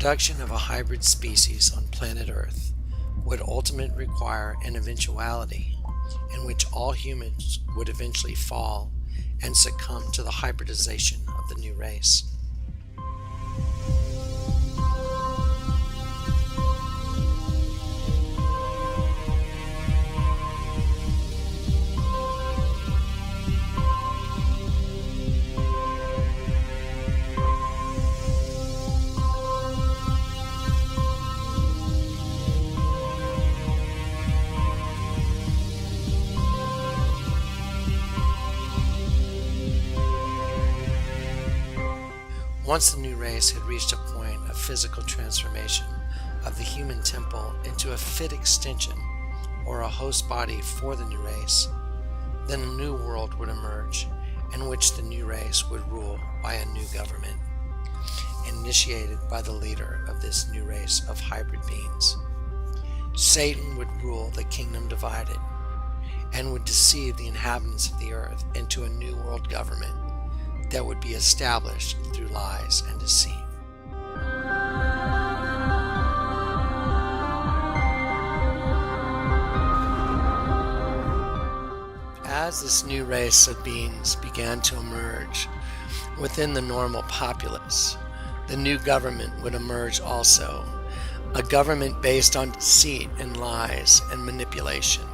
production of a hybrid species on planet Earth would ultimately require an eventuality in which all humans would eventually fall and succumb to the hybridization of the new race. Once the new race had reached a point of physical transformation of the human temple into a fit extension or a host body for the new race, then a new world would emerge in which the new race would rule by a new government, initiated by the leader of this new race of hybrid beings. Satan would rule the kingdom divided and would deceive the inhabitants of the earth into a new world government that would be established through lies and deceit. As this new race of beings began to emerge within the normal populace, the new government would emerge also, a government based on deceit and lies and manipulation.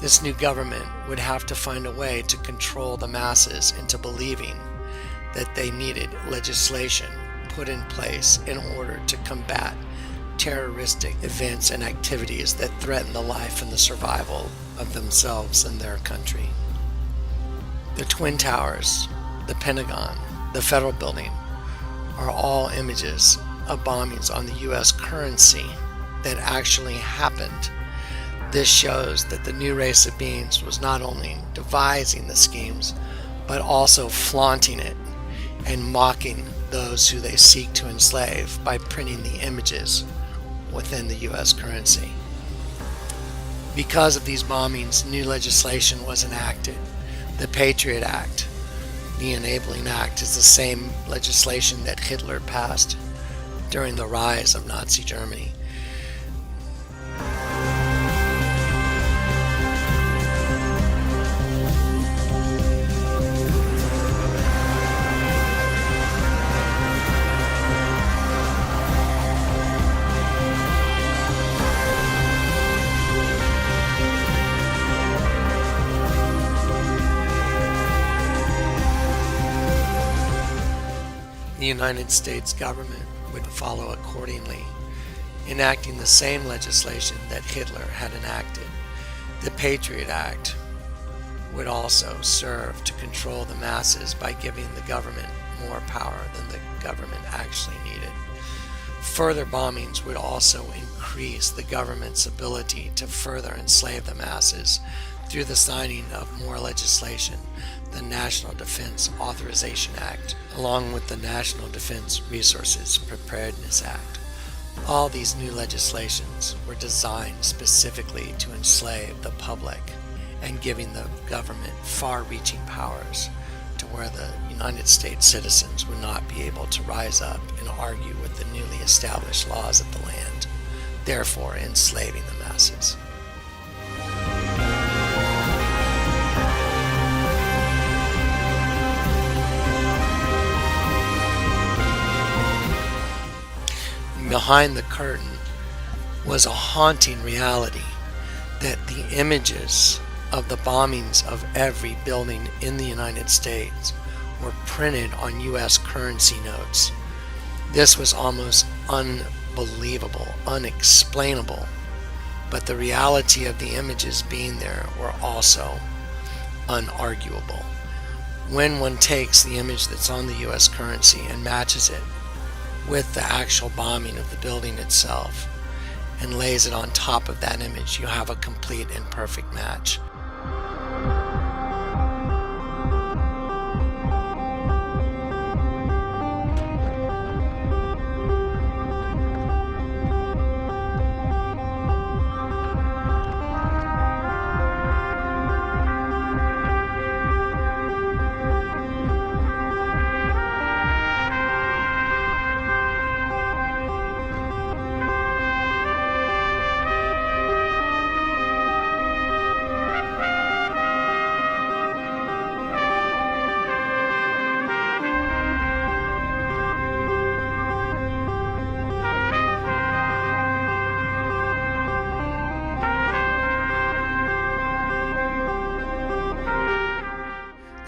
This new government would have to find a way to control the masses into believing that they needed legislation put in place in order to combat terroristic events and activities that threaten the life and the survival of themselves and their country. The Twin Towers, the Pentagon, the Federal Building are all images of bombings on the U.S. currency that actually happened. This shows that the new race of beings was not only devising the schemes, but also flaunting it and mocking those who they seek to enslave by printing the images within the U.S. currency. Because of these bombings, new legislation was enacted. The Patriot Act, the Enabling Act, is the same legislation that Hitler passed during the rise of Nazi Germany. The United States government would follow accordingly, enacting the same legislation that Hitler had enacted. The Patriot Act would also serve to control the masses by giving the government more power than the government actually needed. Further bombings would also increase the government's ability to further enslave the masses through the signing of more legislation, the National Defense Authorization Act, along with the National Defense Resources Preparedness Act. All these new legislations were designed specifically to enslave the public and giving the government far-reaching powers to where the United States citizens would not be able to rise up and argue with the newly established laws of the land, therefore enslaving the masses. Behind the curtain was a haunting reality that the images of the bombings of every building in the United States were printed on U.S. currency notes. This was almost unbelievable, unexplainable, but the reality of the images being there were also unarguable. When one takes the image that's on the U.S. currency and matches it with the actual bombing of the building itself and lays it on top of that image, you have a complete and perfect match.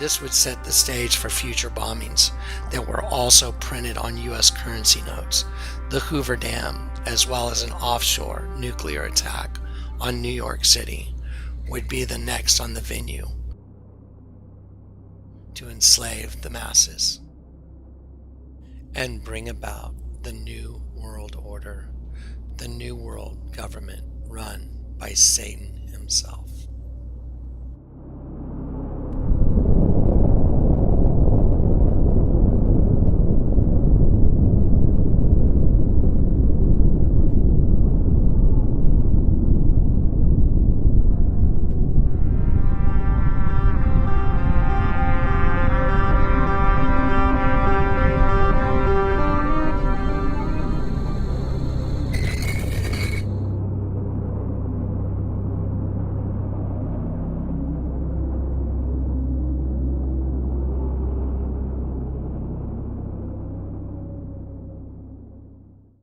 This would set the stage for future bombings that were also printed on U.S. currency notes. The Hoover Dam, as well as an offshore nuclear attack on New York City, would be the next on the venue to enslave the masses and bring about the New World Order, the New World Government run by Satan himself.